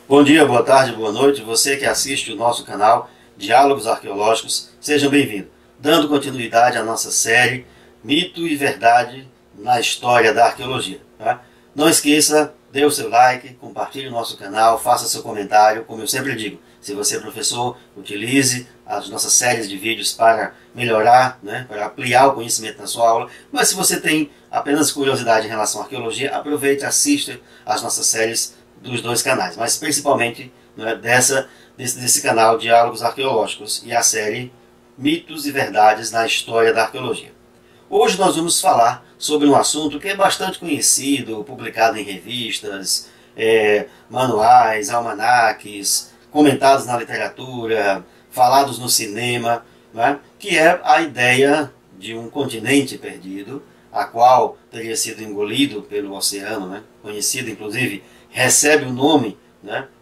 Bom dia, boa tarde, boa noite, você que assiste o nosso canal Diálogos Arqueológicos, seja bem-vindo. Dando continuidade à nossa série Mito e Verdade na História da Arqueologia. Tá? Não esqueça, dê o seu like, compartilhe o nosso canal, faça seu comentário, como eu sempre digo. Se você é professor, utilize as nossas séries de vídeos para melhorar, para ampliar o conhecimento na sua aula. Mas se você tem apenas curiosidade em relação à arqueologia, aproveite e assista as nossas séries dos dois canais, mas principalmente desse canal Diálogos Arqueológicos e a série Mitos e Verdades na História da Arqueologia. Hoje nós vamos falar sobre um assunto que é bastante conhecido, publicado em revistas, manuais, almanaques, comentados na literatura, falados no cinema, que é a ideia de um continente perdido, a qual teria sido engolido pelo oceano, conhecido inclusive, recebe o nome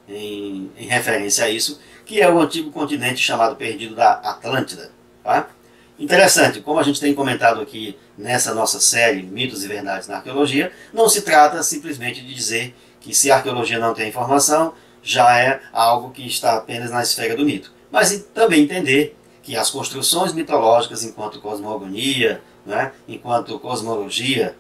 em referência a isso, que é o antigo continente chamado perdido da Atlântida. Tá? Interessante, como a gente tem comentado aqui nessa nossa série Mitos e Verdades na Arqueologia, não se trata simplesmente de dizer que se a arqueologia não tem informação, já é algo que está apenas na esfera do mito. Mas também entender que as construções mitológicas enquanto cosmogonia, enquanto cosmologia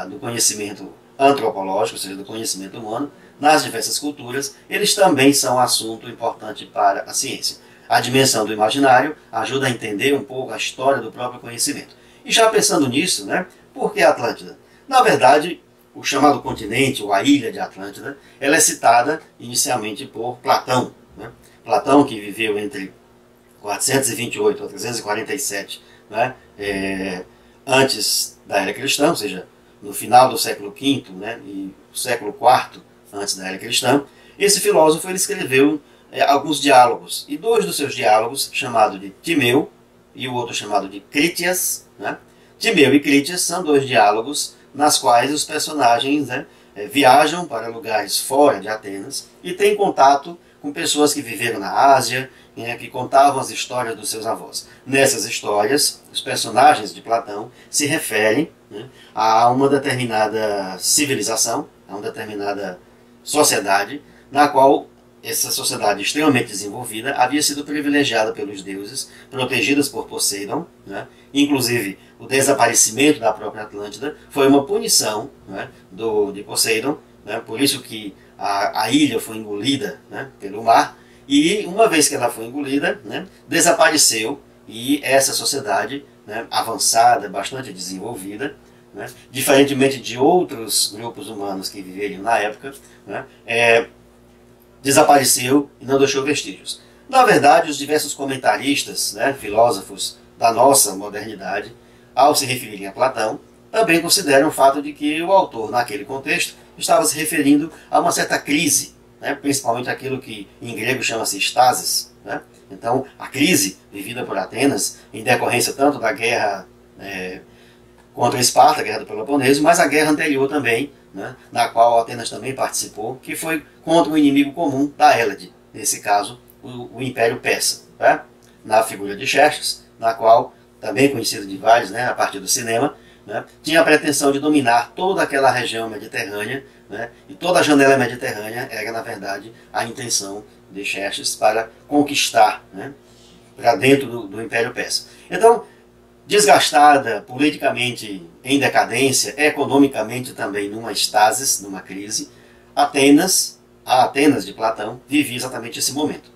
do conhecimento antropológico, ou seja, do conhecimento humano, nas diversas culturas, eles também são assunto importante para a ciência. A dimensão do imaginário ajuda a entender um pouco a história do próprio conhecimento. E já pensando nisso, por que a Atlântida? Na verdade, o chamado continente, ou a ilha de Atlântida, ela é citada inicialmente por Platão. Platão, que viveu entre 428 a 347, antes da era cristã, ou seja, no final do século V e o século IV antes da era cristã, esse filósofo ele escreveu alguns diálogos. E dois dos seus diálogos, chamado de Timeu e o outro chamado de Crítias, Timeu e Crítias são dois diálogos nas quais os personagens viajam para lugares fora de Atenas e têm contato com pessoas que viveram na Ásia, que contavam as histórias dos seus avós. Nessas histórias, os personagens de Platão se referem a uma determinada civilização, a uma determinada sociedade, na qual essa sociedade extremamente desenvolvida havia sido privilegiada pelos deuses, protegidas por Poseidon. Inclusive, o desaparecimento da própria Atlântida foi uma punição de Poseidon, por isso que a ilha foi engolida pelo mar, e uma vez que ela foi engolida, desapareceu, e essa sociedade avançada, bastante desenvolvida, diferentemente de outros grupos humanos que viveriam na época, desapareceu e não deixou vestígios. Na verdade, os diversos comentaristas, filósofos da nossa modernidade, ao se referirem a Platão, também consideram o fato de que o autor, naquele contexto, estava se referindo a uma certa crise, principalmente aquilo que em grego chama-se stasis. Então, a crise vivida por Atenas, em decorrência tanto da guerra contra Esparta, a guerra do Peloponeso, mas a guerra anterior também, na qual Atenas também participou, que foi contra o inimigo comum da Hélade, nesse caso, o Império Persa, na figura de Xerxes, na qual, também conhecido de vários, a partir do cinema, tinha a pretensão de dominar toda aquela região mediterrânea, e toda a janela mediterrânea era, na verdade, a intenção de Xerxes para conquistar para dentro do Império Persa. Então, desgastada, politicamente em decadência, economicamente também numa estasis, numa crise, a Atenas de Platão vivia exatamente esse momento.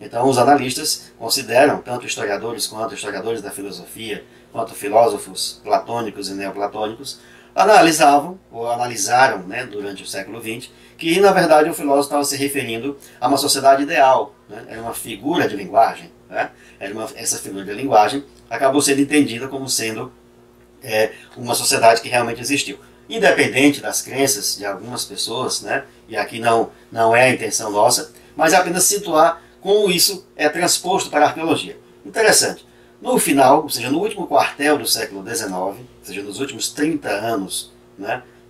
Então os analistas consideram, tanto historiadores quanto historiadores da filosofia, quanto filósofos platônicos e neoplatônicos, analisaram durante o século XX, que na verdade o filósofo estava se referindo a uma sociedade ideal, era uma figura de linguagem, essa figura de linguagem acabou sendo entendida como sendo uma sociedade que realmente existiu. Independente das crenças de algumas pessoas, e aqui não é a intenção nossa, mas é apenas situar como isso é transposto para a arqueologia. Interessante. No final, ou seja, no último quartel do século XIX, ou seja, nos últimos 30 anos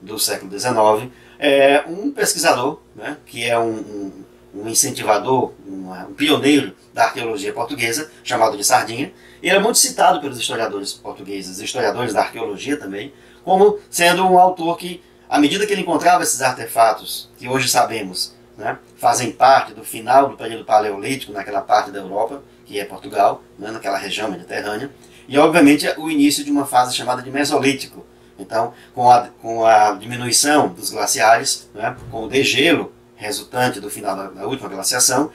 do século XIX, um pesquisador, que é um incentivador, um pioneiro da arqueologia portuguesa, chamado de Sardinha, ele é muito citado pelos historiadores portugueses, historiadores da arqueologia também, como sendo um autor que, à medida que ele encontrava esses artefatos, que hoje sabemos né, fazem parte do final do período paleolítico naquela parte da Europa, que é Portugal, né, naquela região mediterrânea, e obviamente o início de uma fase chamada de Mesolítico. Então, com a diminuição dos glaciares, né, com o degelo resultante do final da última glaciação,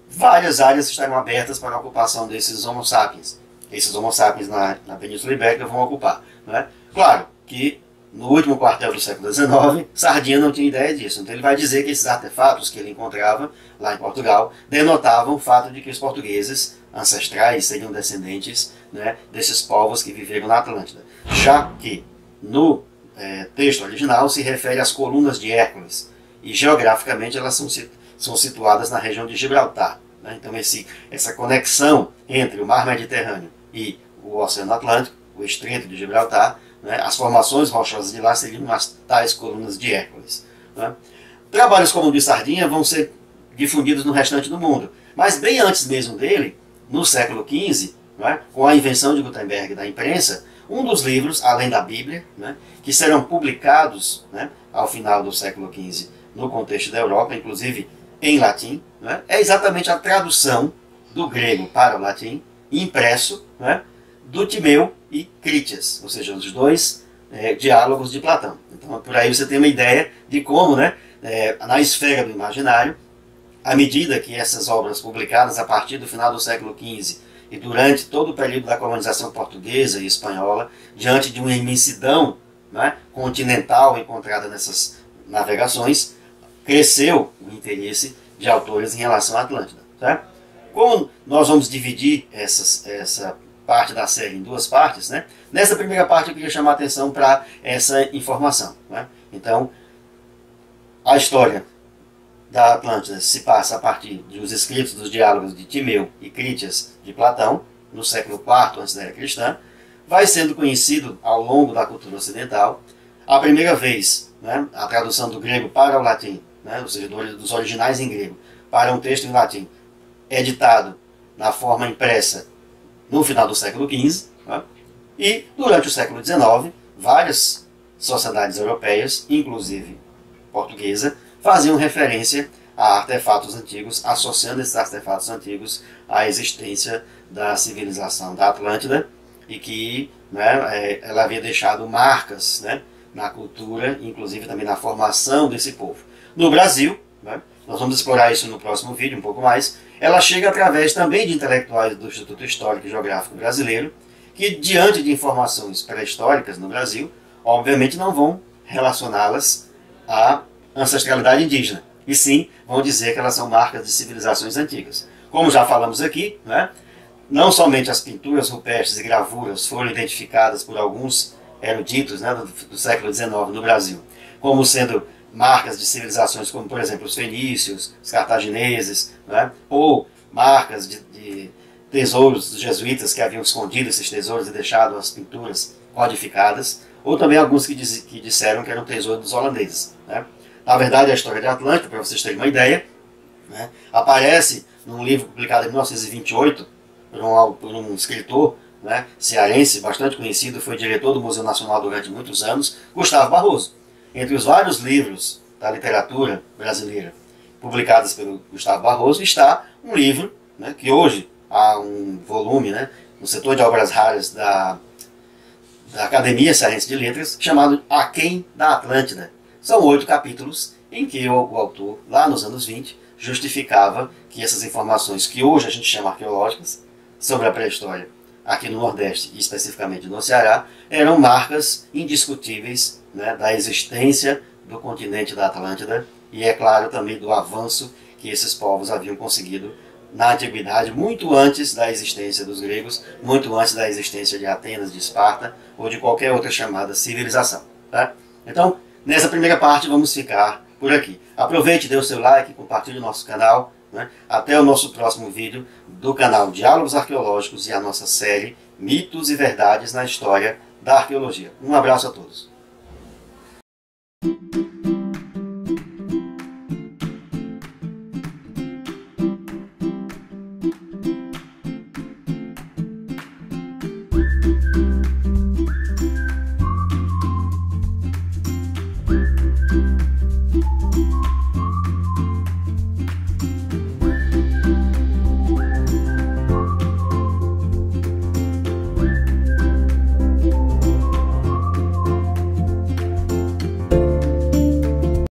várias áreas estarão abertas para a ocupação desses Homo sapiens. Esses Homo sapiens na Península Ibérica vão ocupar. Né? Claro que no último quartel do século XIX, Sardinha não tinha ideia disso. Então ele vai dizer que esses artefatos que ele encontrava lá em Portugal denotavam o fato de que os portugueses ancestrais seriam descendentes, né, desses povos que viveram na Atlântida. Já que no texto original se refere às colunas de Hércules, e geograficamente elas são situadas na região de Gibraltar. Né? Então essa conexão entre o mar Mediterrâneo e o Oceano Atlântico, o Estreito de Gibraltar, né? As formações rochosas de lá seriam as tais colunas de Hércules. Né? Trabalhos como o de Sardinha vão ser difundidos no restante do mundo, mas bem antes mesmo dele, no século XV, né, com a invenção de Gutenberg da imprensa, um dos livros, além da Bíblia, né, que serão publicados, né, ao final do século XV no contexto da Europa, inclusive em latim, né, é exatamente a tradução do grego para o latim, impresso, né, do Timeu e Critias, ou seja, os dois diálogos de Platão. Então, por aí você tem uma ideia de como, né, na esfera do imaginário, à medida que essas obras publicadas a partir do final do século XV e durante todo o período da colonização portuguesa e espanhola, diante de uma imensidão, né, continental encontrada nessas navegações, cresceu o interesse de autores em relação à Atlântida. Tá? Como nós vamos dividir essa parte da série em duas partes, né? Nessa primeira parte eu queria chamar a atenção para essa informação. Né? Então, a história da Atlântida se passa a partir dos escritos dos diálogos de Timeu e Critias de Platão, no século IV antes da era cristã, vai sendo conhecido ao longo da cultura ocidental. A primeira vez, né, a tradução do grego para o latim, né, ou seja, dos originais em grego, para um texto em latim, editado na forma impressa no final do século XV, né, e durante o século XIX, várias sociedades europeias, inclusive portuguesa, faziam referência a artefatos antigos, associando esses artefatos antigos à existência da civilização da Atlântida, e que, né, ela havia deixado marcas, né, na cultura, inclusive também na formação desse povo. No Brasil, né, nós vamos explorar isso no próximo vídeo um pouco mais, ela chega através também de intelectuais do Instituto Histórico e Geográfico Brasileiro, que diante de informações pré-históricas no Brasil, obviamente não vão relacioná-las à ancestralidade indígena, e sim vão dizer que elas são marcas de civilizações antigas. Como já falamos aqui, né, não somente as pinturas rupestres e gravuras foram identificadas por alguns eruditos, né, do século XIX no Brasil, como sendo marcas de civilizações como, por exemplo, os fenícios, os cartagineses, né, ou marcas de tesouros dos jesuítas que haviam escondido esses tesouros e deixado as pinturas codificadas, ou também alguns que disseram que eram tesouros dos holandeses. Né. Na verdade, a história de Atlântida, para vocês terem uma ideia, né, aparece num livro publicado em 1928 por um escritor, né, cearense, bastante conhecido, foi diretor do Museu Nacional durante muitos anos, Gustavo Barroso. Entre os vários livros da literatura brasileira publicados pelo Gustavo Barroso está um livro, né, que hoje há um volume, né, no setor de obras raras da Academia Cearense de Letras, chamado Aquém da Atlântida. São 8 capítulos em que o autor, lá nos anos 20, justificava que essas informações que hoje a gente chama arqueológicas, sobre a pré-história aqui no Nordeste e especificamente no Ceará, eram marcas indiscutíveis, né, da existência do continente da Atlântida e, é claro, também do avanço que esses povos haviam conseguido na antiguidade, muito antes da existência dos gregos, muito antes da existência de Atenas, de Esparta ou de qualquer outra chamada civilização. Tá? Então, nessa primeira parte vamos ficar por aqui. Aproveite, dê o seu like, compartilhe o nosso canal. Né? Até o nosso próximo vídeo do canal Diálogos Arqueológicos e a nossa série Mitos e Verdades na História da Arqueologia. Um abraço a todos.